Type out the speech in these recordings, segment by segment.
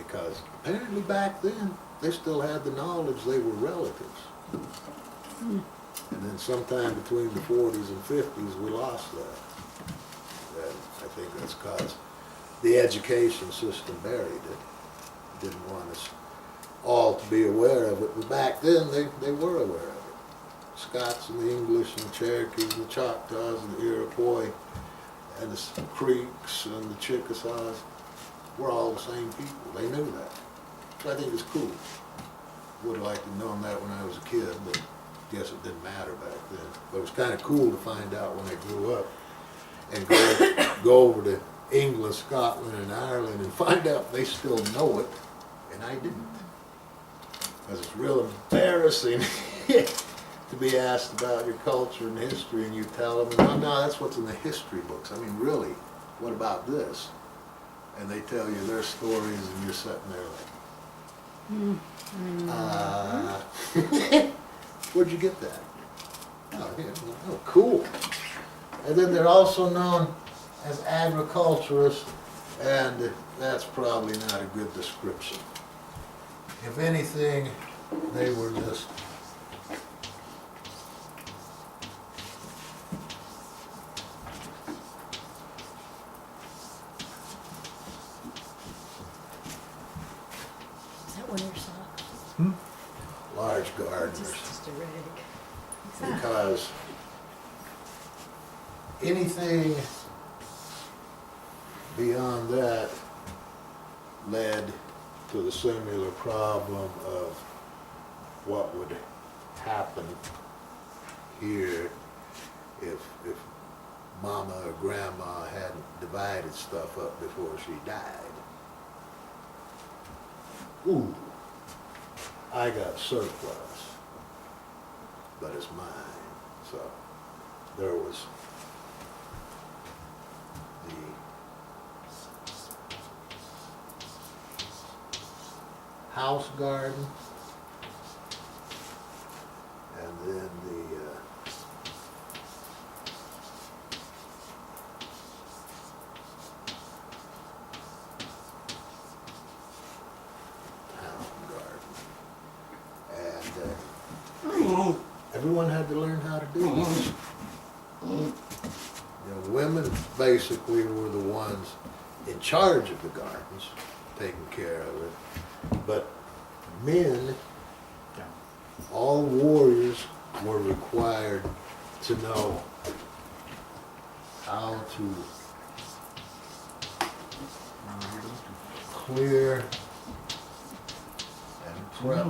because apparently back then, they still had the knowledge they were relatives. And then sometime between the 40s and 50s, we lost that. And I think that's because the education system buried it. Didn't want us all to be aware of it, but back then they were aware of it. Scots and the English and the Cherokees and the Choctaws and the Iroquois and the Creeks and the Chickasaws were all the same people. They knew that. So I think it's cool. Would have liked to have known that when I was a kid, but I guess it didn't matter back then. But it was kind of cool to find out when I grew up and go over to England, Scotland, and Ireland and find out they still know it, and I didn't. Because it's real embarrassing to be asked about your culture and history, and you tell them, no, that's what's in the history books. I mean, really, what about this? And they tell you their stories, and you're sitting there like, where'd you get that? Oh, yeah, oh, cool. And then they're also known as agriculturists, and that's probably not a good description. If anything, they were just Is that one of your socks? large gardeners. Just a rag. Because anything beyond that led to the similar problem of what would happen here if mama or grandma hadn't divided stuff up before she died. Ooh, I got surplus, but it's mine. So there was the house garden, and then the town garden. And everyone had to learn how to do this. You know, women basically were the ones in charge of the gardens, taking care of it. But men, all warriors, were required to know how to clear and prep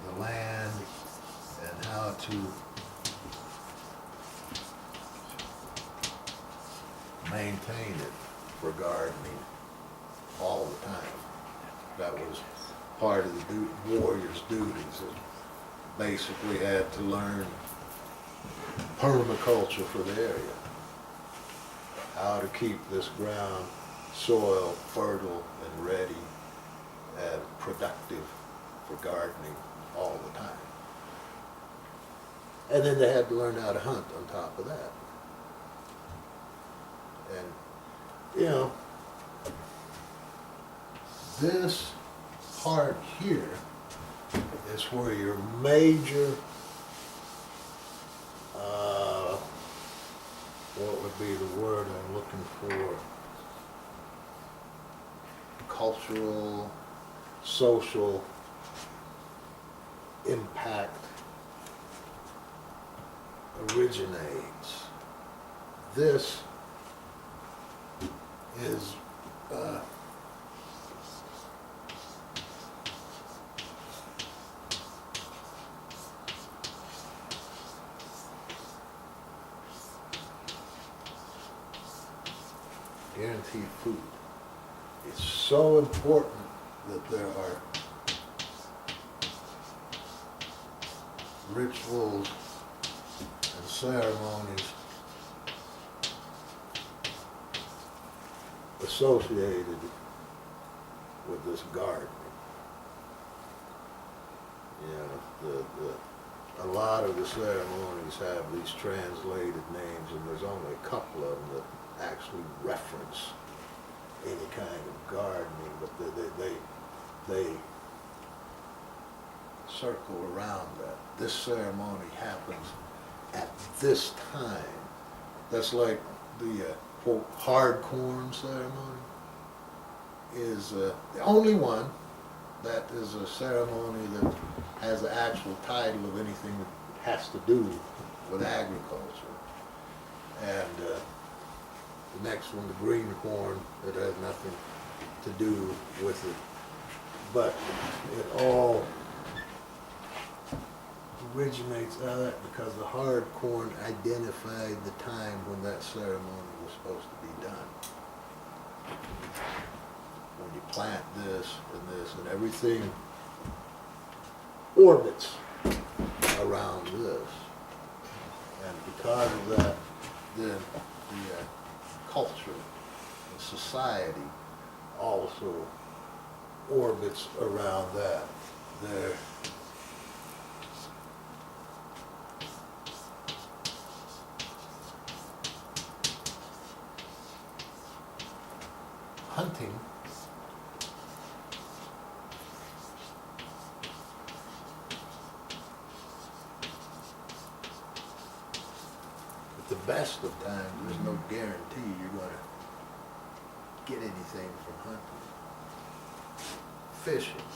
the land and how to maintain it for gardening all the time. That was part of the warrior's duties. It basically had to learn permaculture for the area. How to keep this ground, soil fertile and ready and productive for gardening all the time. And then they had to learn how to hunt on top of that. And, you know, this part here is where your major, what would be the word I'm looking for, cultural, social impact originates. This is guaranteed food. It's so important that there are rituals and ceremonies associated with this gardening. You know, a lot of the ceremonies have these translated names, and there's only a couple of them that actually reference any kind of gardening, but they circle around that. This ceremony happens at this time. That's like the quote, hard corn ceremony is the only one that is a ceremony that has the actual title of anything that has to do with agriculture. And the next one, the green corn, it has nothing to do with it. But it all originates out of that because the hard corn identified the time when that ceremony was supposed to be done. When you plant this and everything orbits around this. And because of that, then the culture and society also orbits around that. There hunting at the best of times, there's no guarantee you're going to get anything from hunting. Fishing.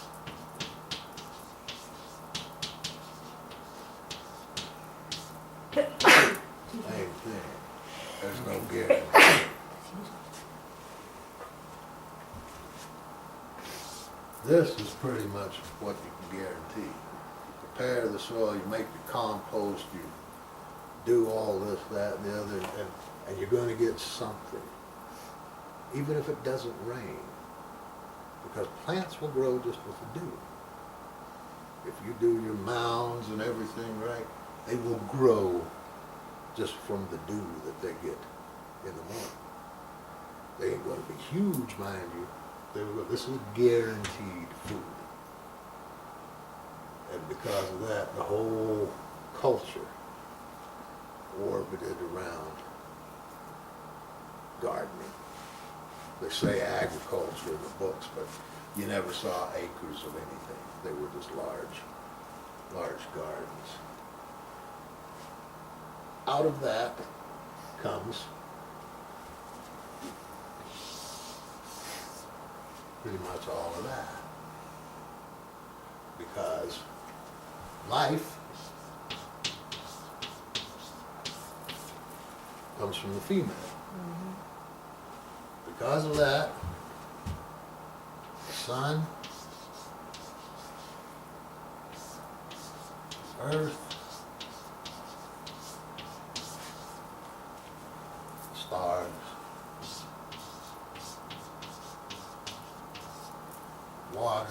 Same thing. There's no guarantee. This is pretty much what you can guarantee. You prepare the soil, you make the compost, you do all this, that, and the other, and you're going to get something. Even if it doesn't rain. Because plants will grow just with the dew. If you do your mounds and everything right, they will grow just from the dew that they get in the morning. They ain't going to be huge, mind you. This is guaranteed food. And because of that, the whole culture orbited around gardening. They say agriculture in the books, but you never saw acres of anything. They were just large gardens. Out of that comes pretty much all of that. Because life comes from the female. Mm-hmm. Because of that, the sun, earth, stars, water,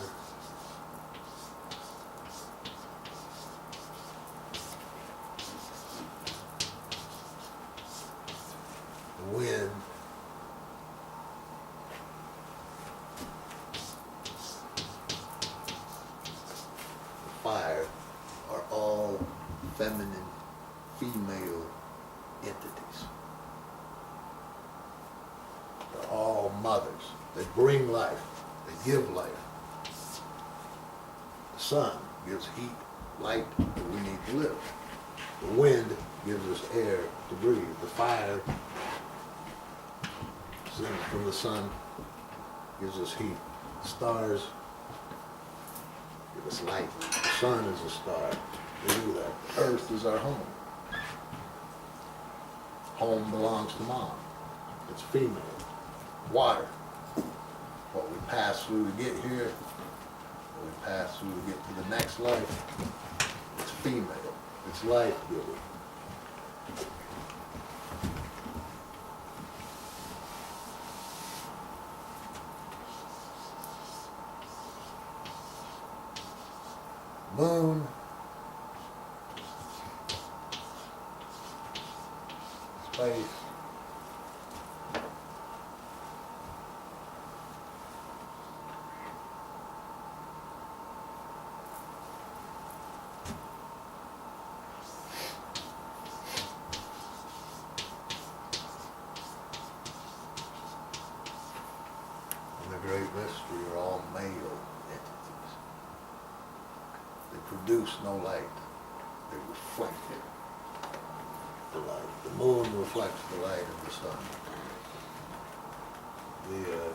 the wind, the fire are all feminine, female entities. They're all mothers. They bring life. They give life. The sun gives heat, light that we need to live. The wind gives us air to breathe. The fire from the sun gives us heat. The stars give us light. The sun is a star. They do that. Earth is our home. Home belongs to mom. It's female. Water. What we pass through to get here, what we pass through to get to the next life, it's female. It's life-giving. Moon, space, the great mystery are all male entities. They produce no light. They reflect the light. The moon reflects the light of the sun. The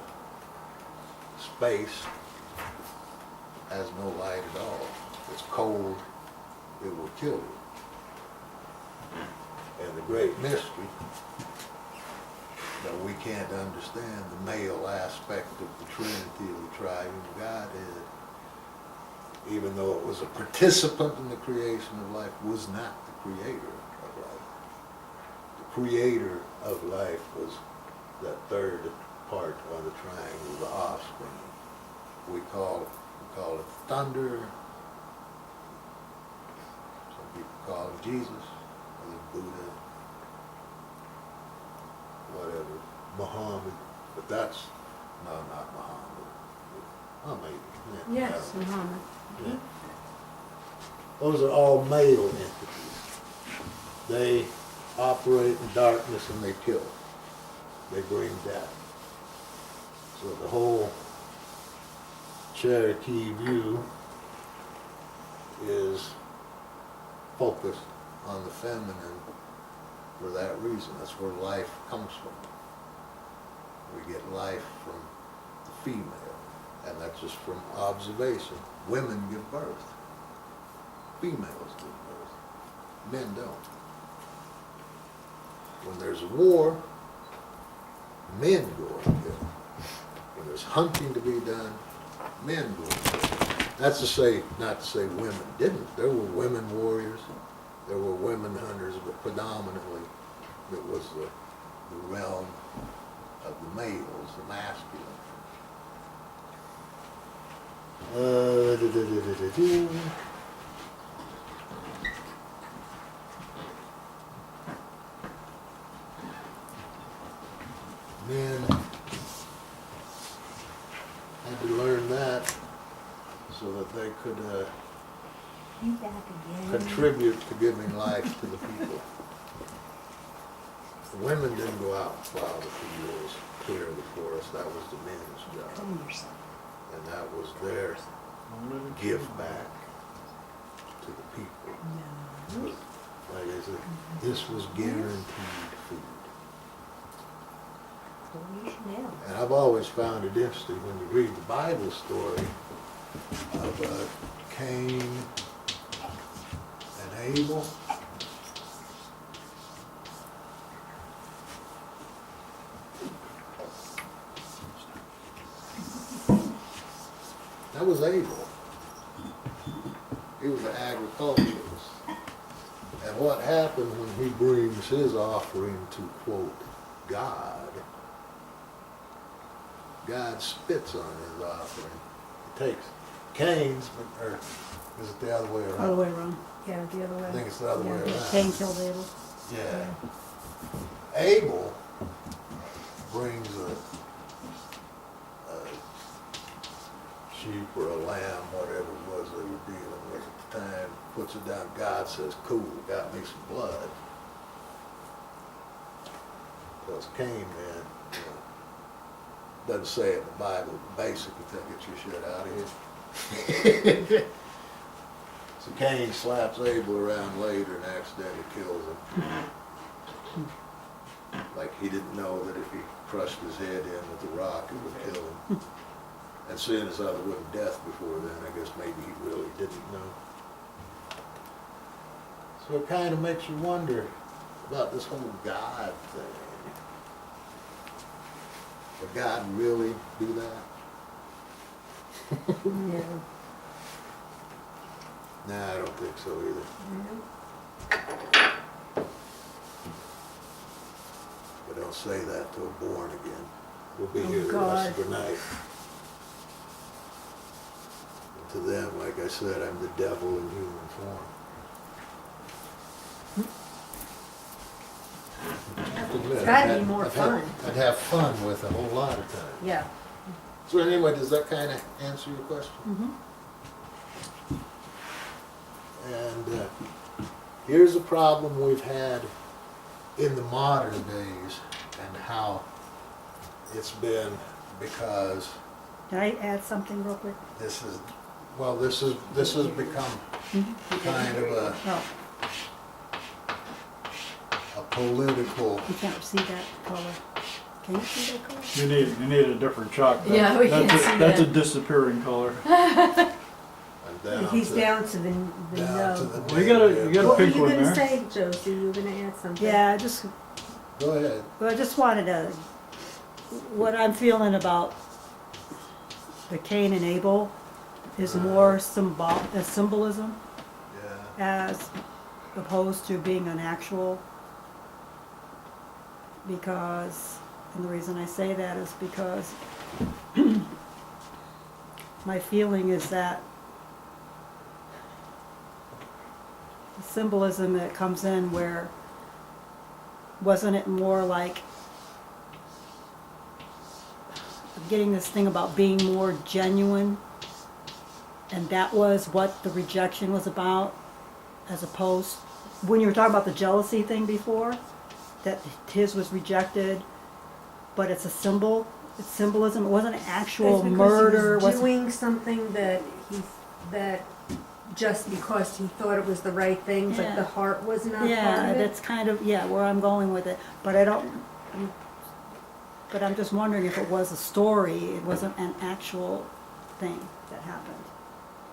space has no light at all. It's cold, it will kill you. And the great mystery that we can't understand, the male aspect of the Trinity of the Triune Godhead, even though it was a participant in the creation of life, was not the creator of life. The creator of life was that third part of the triangle, the offspring. We call it thunder. Some people call him Jesus, others Buddha, whatever, Muhammad. But that's, no, not Muhammad. Oh, maybe. Yeah, Yes, no. Muhammad. Yeah. Those are all male entities. They operate in darkness and they kill. They bring death. So the whole Cherokee view is focused on the feminine for that reason. That's where life comes from. We get life from the female, and that's just from observation. Women give birth. Females give birth. Men don't. When there's a war, men go and kill. When there's hunting to be done, men go and kill. That's to say, not to say women didn't. There were women warriors, there were women hunters, but predominantly it was the realm of the males, the masculine. Men had to learn that so that they could You back again? contribute to giving life to the people. The women didn't go out and plow the fields, clear the forest. That was the men's job. Tell yourself. And that was their give back to the people. No. Like I said, this was guaranteed food. Now. And I've always found it interesting when you read the Bible story of Cain and Abel. That was Abel. He was an agriculturalist. And what happened when he brings his offering to, quote, God, God spits on his offering. He takes Cain's, or is it the other way around? Other way around. Yeah, the other way. I think it's the other way around. Cain killed Abel. Yeah. Abel brings a sheep or a lamb, whatever it was they were dealing with at the time, puts it down. God says, cool, got me some blood. Because Cain, man, doesn't say it in the Bible, but basically, get your shit out of here. So Cain slaps Abel around later and accidentally kills him. Like he didn't know that if he crushed his head in with the rock, it would kill him. And seeing as how there wasn't death before then, I guess maybe he really didn't know. So it kind of makes you wonder about this whole God thing. Would God really do that? No. Nah, I don't think so either. No. But don't say that to a born again. We'll be Oh, here the God. rest of the night. And to them, like I said, I'm the devil in human form. I have to admit, It's gotta be I'd- more I'd fun. I'd have fun with a whole lot of times. Yeah. So anyway, does that kind of answer your question? Mm-hmm. And here's a problem we've had in the modern days and how it's been because Can I add something real quick? This is, well, this has become kind of Oh, a political, you can't see that color. Can you see that color? You need a different chalk. Yeah, we That's can't a- see That's a that. disappearing color. and down He's to, down to the down to no. the. Well, you got negative. a What were pink you one gonna there. say, Josie? You were gonna add something? Yeah, Go ahead. I just wanted to, what I'm feeling about the Cain and Abel is more symbolism Yeah. as opposed to being an actual. Because, and the reason I say that is because my feeling is that the symbolism that comes in where, wasn't it more like I'm getting this thing about being more genuine, and that was what the rejection was about, as opposed, when you were talking about the jealousy thing before, that his was rejected, but it's a symbol, it's symbolism, it wasn't actual It's murder, because he was wasn't, doing something that just because he thought it was the right thing, but Yeah. the heart was not part yeah, of it. that's kind of, yeah, where I'm going with it, but I don't, but I'm just wondering if it was a story, it wasn't an actual thing that happened.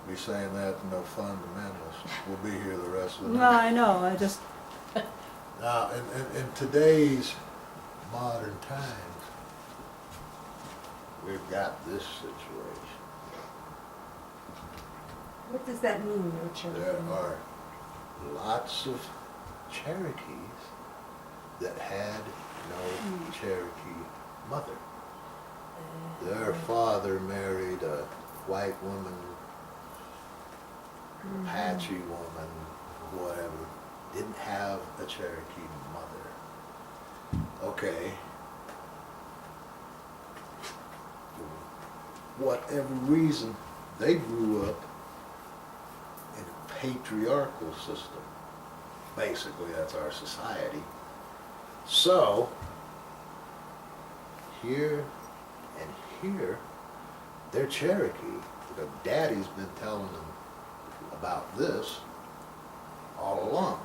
Be saying that to no fundamentalists. We'll be here the rest of the No, night. I know, I just, Now, in today's modern times, we've got this situation. What does that mean, Richard? There are lots of Cherokees that had no Cherokee mother. Their father married a white woman, Apache woman, whatever, didn't have a Cherokee mother. Okay. For whatever reason, they grew up in a patriarchal system. Basically, that's our society. So, here and here, they're Cherokee. Because Daddy's been telling them about this all along.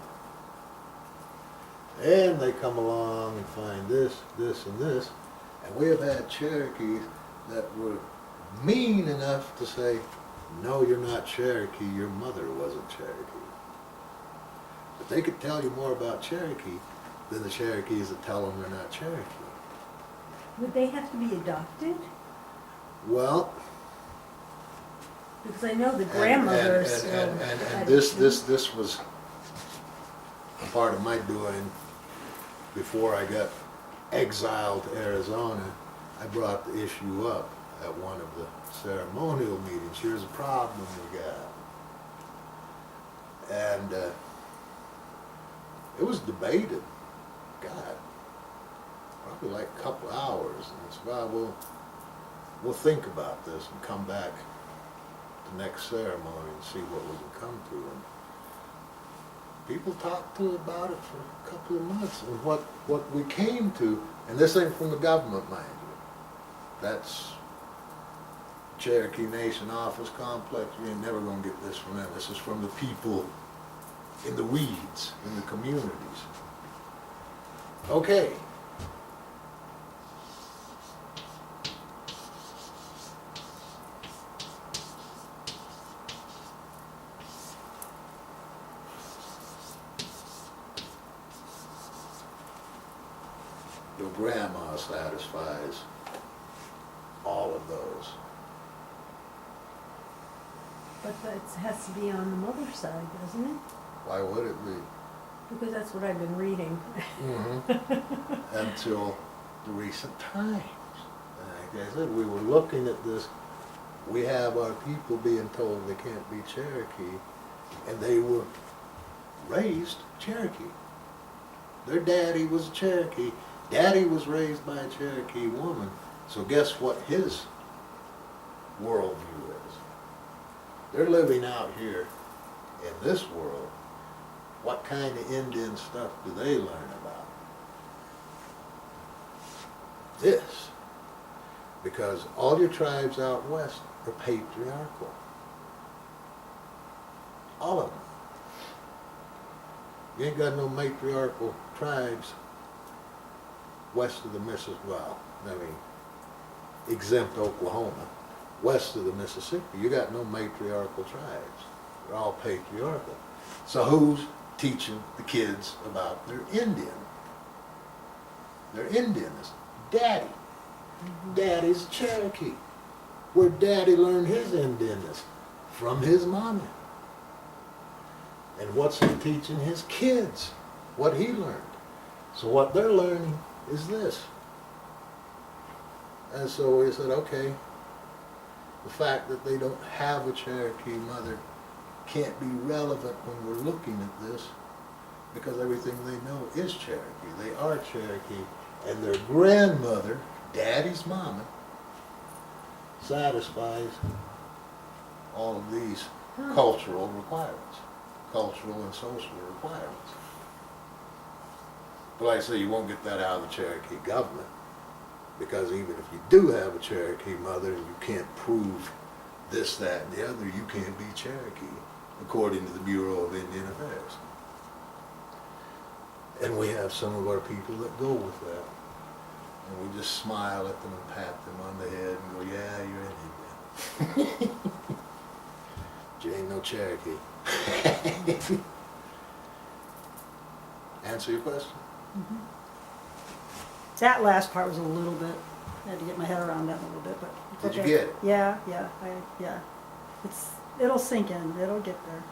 And they come along and find this, this, and this. And we have had Cherokees that were mean enough to say, no, you're not Cherokee, your mother wasn't Cherokee. But they could tell you more about Cherokee than the Cherokees that tell them they're not Cherokee. Would they have to be adopted? Well, Because I know the grandmothers. and this was a part of my doing before I got exiled to Arizona. I brought the issue up at one of the ceremonial meetings. Here's a problem we got. And it was debated, God, probably like a couple hours. And it's, well, we'll think about this and come back the next ceremony and see what we can come to. And people talked to about it for a couple of months. And what we came to, and this ain't from the government, mind you, that's Cherokee Nation Office Complex. You ain't never gonna get this from them. This is from the people in the weeds, in the communities. Okay. Your grandma satisfies all of those. But that has to be on the mother's side, doesn't it? Why would it be? Because that's what I've been reading. Until the recent times. And like I said, we were looking at this. We have our people being told they can't be Cherokee, and they were raised Cherokee. Their daddy was a Cherokee. Daddy was raised by a Cherokee woman. So guess what his worldview is? They're living out here in this world. What kind of Indian stuff do they learn about? This. Because all your tribes out west are patriarchal. All of them. You ain't got no matriarchal tribes west of the Mississippi. Well, I mean, exempt Oklahoma. West of the Mississippi, you got no matriarchal tribes. They're all patriarchal. So who's teaching the kids about their Indian? Their Indianness. Daddy. Daddy's Cherokee. Where Daddy learned his Indianness? From his mommy. And what's he teaching his kids? What he learned. So what they're learning is this. And so we said, okay, the fact that they don't have a Cherokee mother can't be relevant when we're looking at this, because everything they know is Cherokee. They are Cherokee, and their grandmother, Daddy's mama, satisfies all of these cultural requirements, cultural and social requirements. But like I say, you won't get that out of the Cherokee government, because even if you do have a Cherokee mother and you can't prove this, that, and the other, you can't be Cherokee, according to the Bureau of Indian Affairs. And we have some of our people that go with that. And we just smile at them and pat them on the head and go, yeah, you're an Indian. But you ain't no Cherokee. Answer your question? Mm-hmm. That last part was a little bit, I had to get my head around that a little bit, but it's Did you okay. get it? Yeah, yeah. It'll sink in, it'll get there.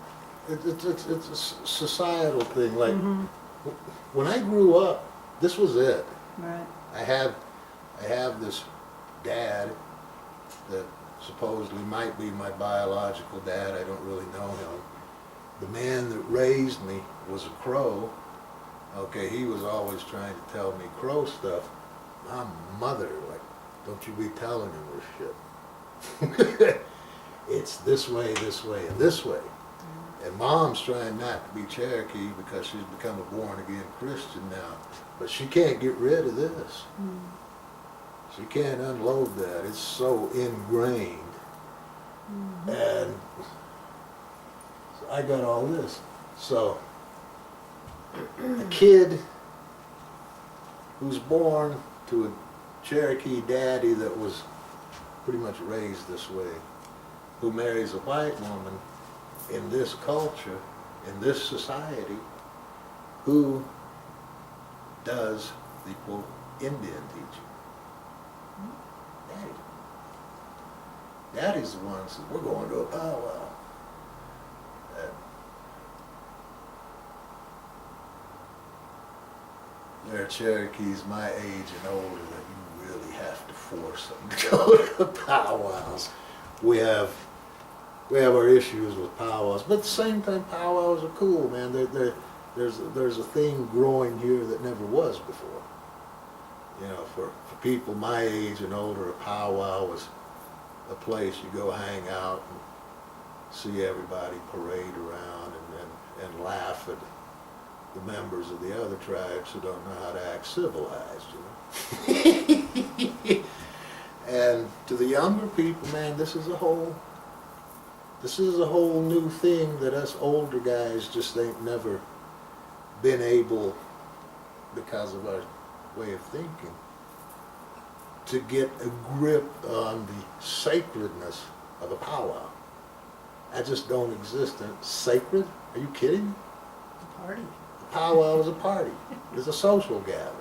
It's a societal thing. Like, Mhm. when I grew up, this was it. Right. I have this dad that supposedly might be my biological dad. I don't really know him. The man that raised me was a Crow. Okay, he was always trying to tell me Crow stuff. My mother, like, don't you be telling him this shit. It's this way, and this way. And Mom's trying not to be Cherokee because she's become a born-again Christian now. But she can't get rid of this. She can't unload that. It's so ingrained. And so I got all this. So a kid who's born to a Cherokee daddy that was pretty much raised this way, who marries a white woman in this culture, in this society, who does the quote Indian teaching? Daddy. Daddy's the one that says, we're going to a powwow. There are Cherokees my age and older that you really have to force them to go to powwows. We have our issues with powwows, but at the same time, powwows are cool, man. There's a thing growing here that never was before. You know, for people my age and older, a powwow was a place you go hang out and see everybody parade around and laugh at the members of the other tribes who don't know how to act civilized, you know. And to the younger people, man, this is a whole new thing that us older guys just ain't never been able, because of our way of thinking, to get a grip on the sacredness of a powwow. That just don't exist. And sacred? Are you kidding? The party. A powwow is a party. It's a social gathering.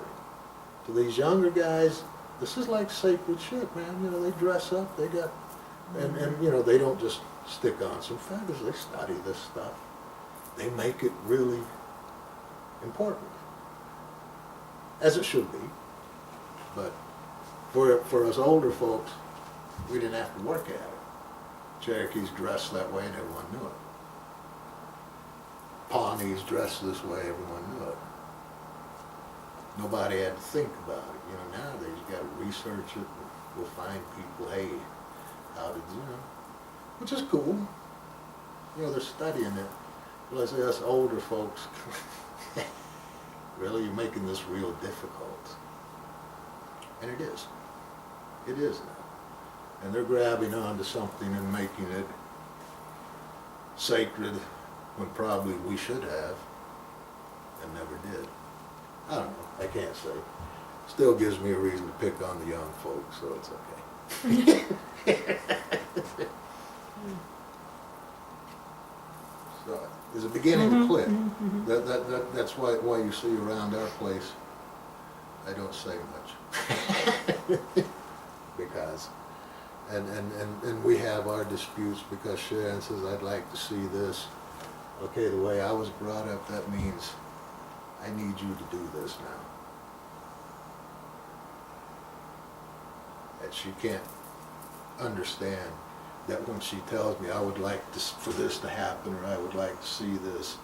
To these younger guys, this is like sacred shit, man. You know, they dress up, they got, and you know, they don't just stick on some feathers. They study this stuff. They make it really important, as it should be. But for us older folks, we didn't have to work at it. Cherokees dressed that way and everyone knew it. Pawnees dressed this way, everyone knew it. Nobody had to think about it. You know, nowadays you got to research it. And we'll find people, hey, how did you know? Which is cool. You know, they're studying it. But I say us older folks, really, you're making this real difficult. And it is. It is now. and they're grabbing onto something and making it sacred when probably we should have and never did. I don't know, I can't say. Still gives me a reason to pick on the young folks, so it's okay. So, it's a beginning to click. That's why you see around our place, I don't say much. Because, and we have our disputes because Sharon says, I'd like to see this. Okay, the way I was brought up, that means I need you to do this now. And she can't understand that when she tells me I would like this, for this to happen, or I would like to see this,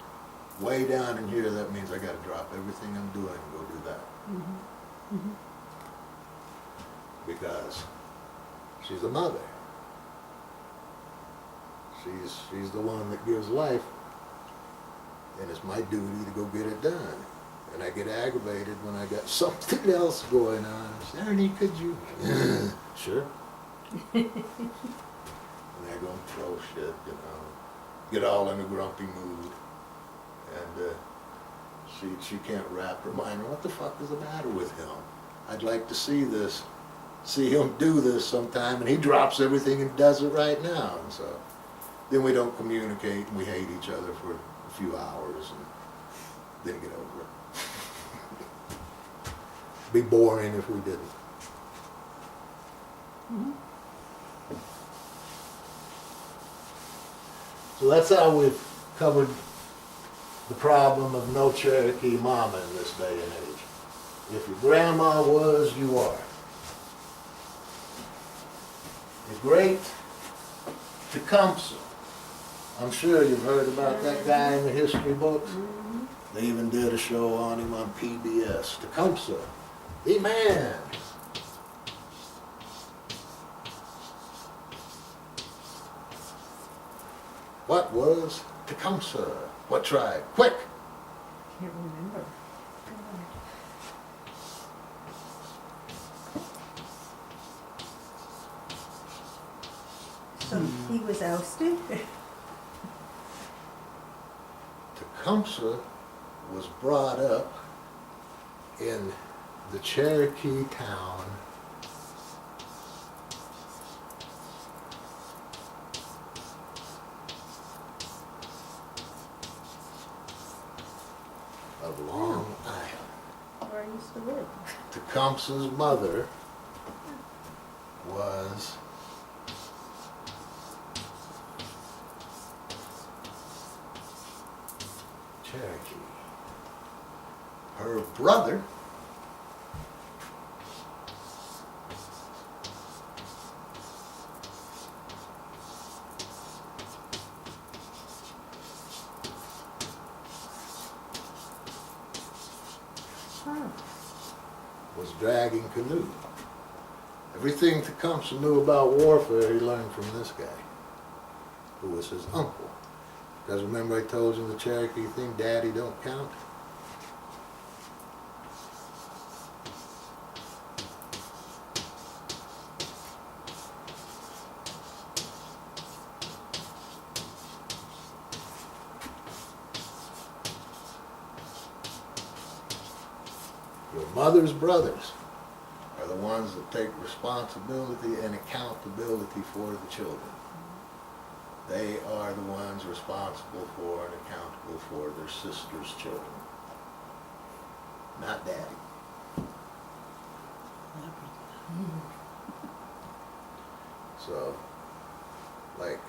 way down in here, that means I gotta drop everything I'm doing and go do that. Because she's a mother. She's the one that gives life, and it's my duty to go get it done. And I get aggravated when I got something else going on. Ernie, could you? Sure. And I go and throw shit, you know, get all in a grumpy mood. And she can't wrap her mind around what the fuck is the matter with him. I'd like to see this, see him do this sometime, and he drops everything and does it right now. And so then we don't communicate and we hate each other for a few hours and then get over it. Be boring if we didn't. So that's how we've covered the problem of no Cherokee mama in this day and age. If your grandma was, you are. The great Tecumseh. I'm sure you've heard about that guy in the history books. They even did a show on him on PBS. Tecumseh, the man. What was Tecumseh? What tribe? Quick! Can't remember. So he was ousted? Tecumseh was brought up in the Cherokee town of Long Island. Where I used to live. Tecumseh's mother was Cherokee. Her brother was dragging canoe. Everything Tecumseh knew about warfare he learned from this guy, who was his uncle. Because remember I told you the Cherokee thing, Daddy don't count? Your mother's brothers are the ones that take responsibility and accountability for the children. They are the ones responsible for and accountable for their sister's children, not Daddy. So, like,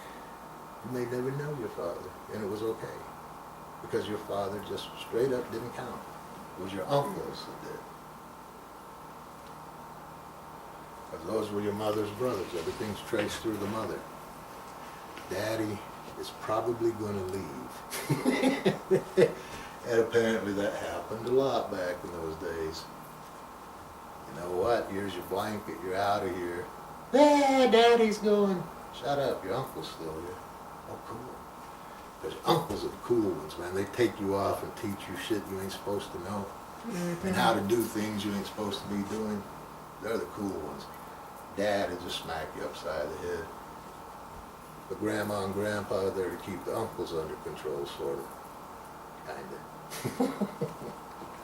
you may never know your father, and it was okay, because your father just straight up didn't count. It was your uncles that did. Because those were your mother's brothers. Everything's traced through the mother. Daddy is probably going to leave. And apparently that happened a lot back in those days. You know what? Here's your blanket. You're out of here. Ah, Daddy's going. Shut up. Your uncle's still here. Oh, cool. Because uncles are the cool ones, man. They take you off and teach you shit you ain't supposed to know. And how to do things you ain't supposed to be doing. They're the cool ones. Dad would just smack you upside the head. But Grandma and Grandpa are there to keep the uncles under control, sort of. Kinda.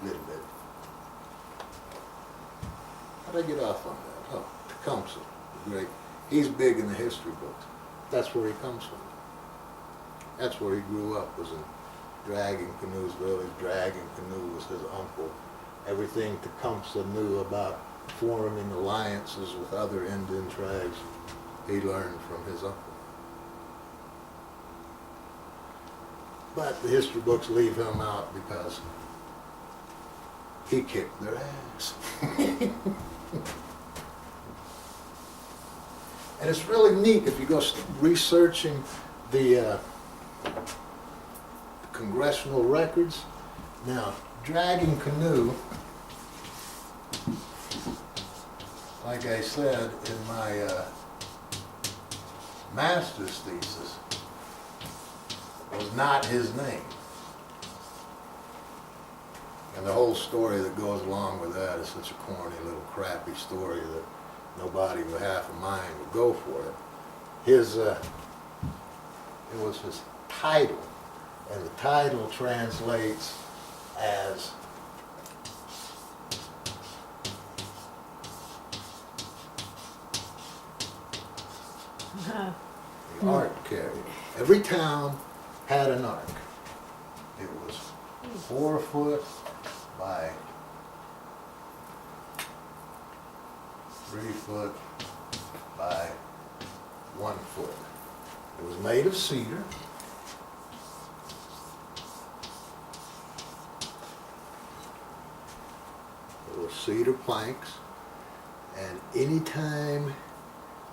Little bit. How'd I get off on that? Oh, Tecumseh, the great. He's big in the history books. That's where he comes from. That's where he grew up, was in Dragging Canoe's village. Dragging Canoe was his uncle. Everything Tecumseh knew about forming alliances with other Indian tribes, he learned from his uncle. But the history books leave him out because he kicked their ass. And it's really neat if you go researching the congressional records. Now, Dragging Canoe, like I said in my master's thesis, was not his name. And the whole story that goes along with that is such a corny little crappy story that nobody with half a mind would go for it. It was his title, and the title translates as the ark carrier. Every town had an ark. It was 4 foot by 3 foot by 1 foot. It was made of cedar. There were cedar planks, and anytime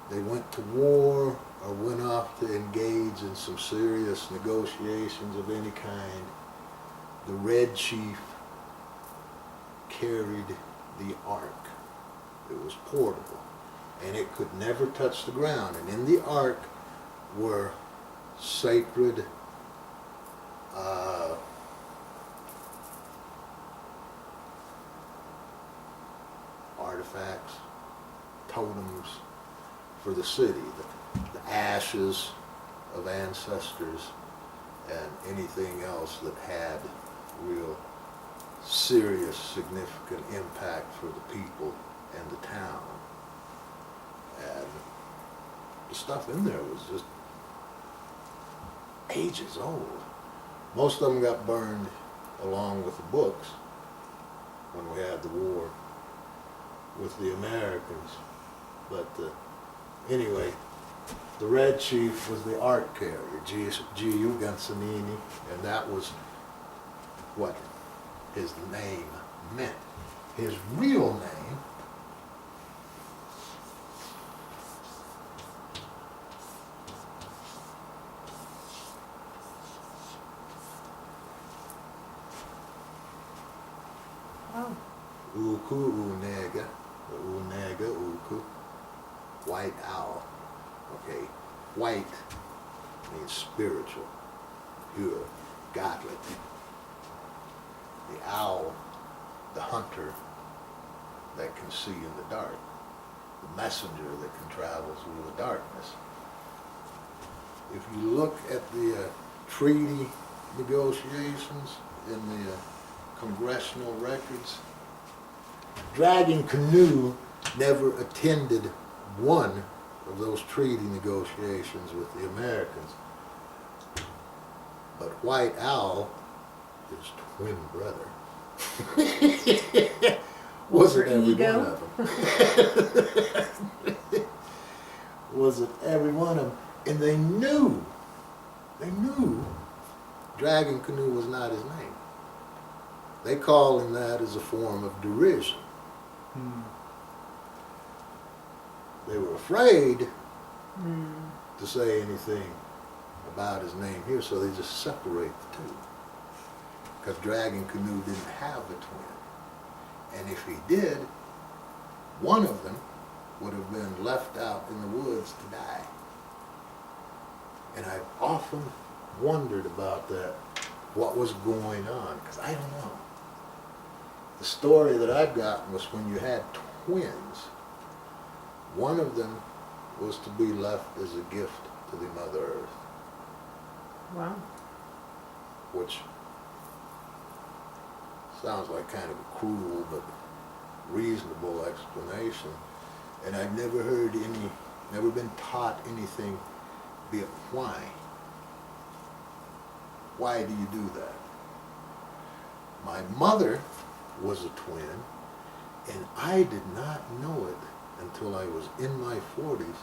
they went to war or went off to engage in some serious negotiations of any kind, the Red Chief carried the ark. It was portable, and it could never touch the ground. And in the ark were sacred artifacts, totems for the city, the ashes of ancestors, and anything else that had real serious, significant impact for the people and the town. And the stuff in there was just ages old. Most of them got burned along with the books when we had the war with the Americans. But anyway, the Red Chief was the ark carrier, G.U. Gansanini, and that was what his name meant. His real name Uku Unega, Unega Uku, White Owl. Okay, white means spiritual, pure, godly. The owl, the hunter that can see in the dark, the messenger that can travel through the darkness. If you look at the treaty negotiations in the congressional records, Dragging Canoe never attended one of those treaty negotiations with the Americans. But White Owl, his twin brother, wasn't every one of them. Wasn't every one of them. And they knew Dragging Canoe was not his name. They call him that as a form of derision. They were afraid to say anything about his name here, so they just separate the two. Because Dragging Canoe didn't have a twin. And if he did, one of them would have been left out in the woods to die. And I've often wondered about that, what was going on, because I don't know. The story that I've gotten was when you had twins, One of them was to be left as a gift to the Mother Earth, Wow. which sounds like kind of a cruel but reasonable explanation. And I've never heard any, never been taught anything be it why. Why do you do that? My mother was a twin, and I did not know it until I was in my 40s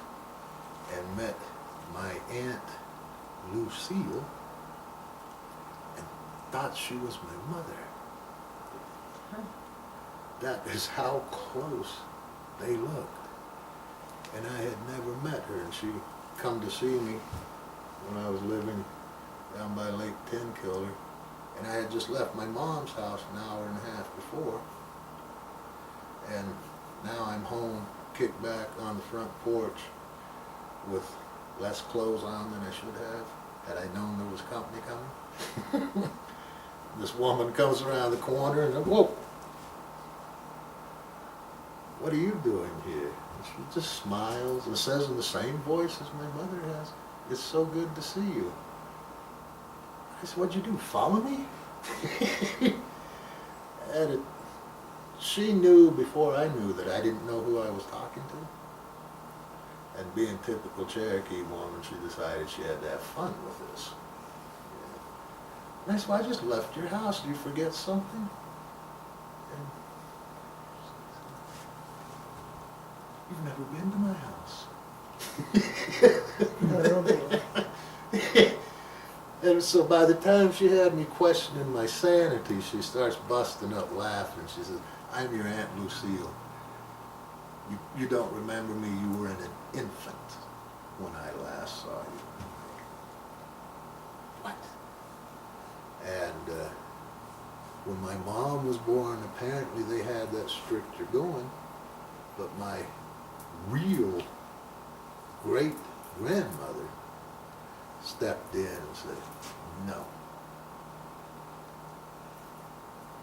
and met my Aunt Lucille and thought she was my mother. That is how close they looked. And I had never met her, and she come to see me when I was living down by Lake Tenkiller, and I had just left my mom's house an hour and a half before, and now I'm home, kicked back on the front porch with less clothes on than I should have, had I known there was company coming. This woman comes around the corner and, whoa, what are you doing here? And she just smiles and says in the same voice as my mother has, it's so good to see you. I said, what'd you do, follow me? And she knew before I knew that I didn't know who I was talking to. And being typical Cherokee woman, she decided she had to have fun with this. And I said, well, I just left your house. Did you forget something? And you've never been to my house. And so by the time she had me questioning my sanity, she starts busting up laughing. She says, I'm your Aunt Lucille. You don't remember me, you were an infant when I last saw you. What? And when my mom was born, apparently they had that stricter going, but my real great-grandmother stepped in and said, no.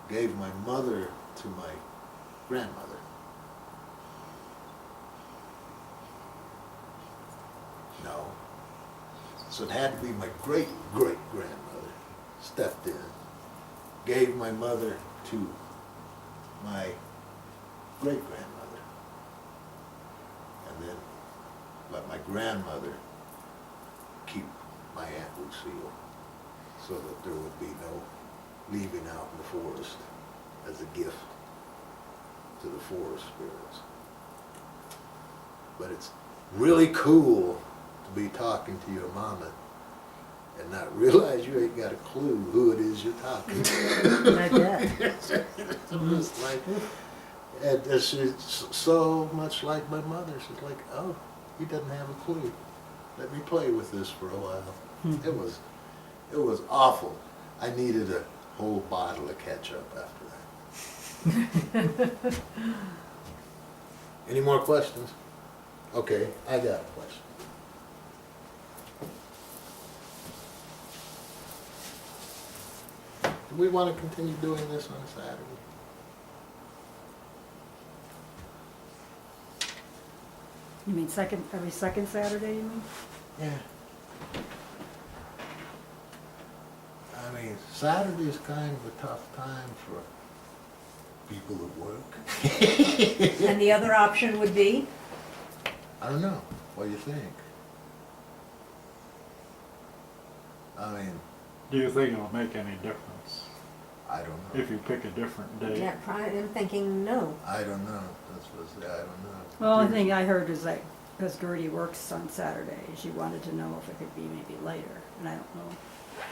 Gave my mother to my grandmother. No. So it had to be my great-great-grandmother stepped in, gave my mother to my great-grandmother, and then let my grandmother keep my Aunt Lucille, so that there would be no leaving out in the forest as a gift to the forest spirits. But it's really cool to be talking to your mama and not realize you ain't got a clue who it is you're talking to. I bet. It's like, and she's so much like my mother. She's like, oh, he doesn't have a clue. Let me play with this for a while. It was awful. I needed a whole bottle of ketchup after that. Any more questions? Okay, I got a question. Do we want to continue doing this on Saturday? You mean every second Saturday, you mean? Yeah. I mean, Saturday's kind of a tough time for people that work. And the other option would be? I don't know. What do you think? I mean, Do you think it'll make any difference I don't know. if you pick a different day? Yeah, I'm thinking no. I don't know. That's what I don't know. Well, the only thing I heard is that because Gertie works on Saturday, she wanted to know if it could be maybe later, and I don't know.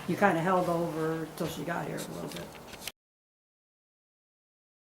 You kind of held over till she got here a little bit.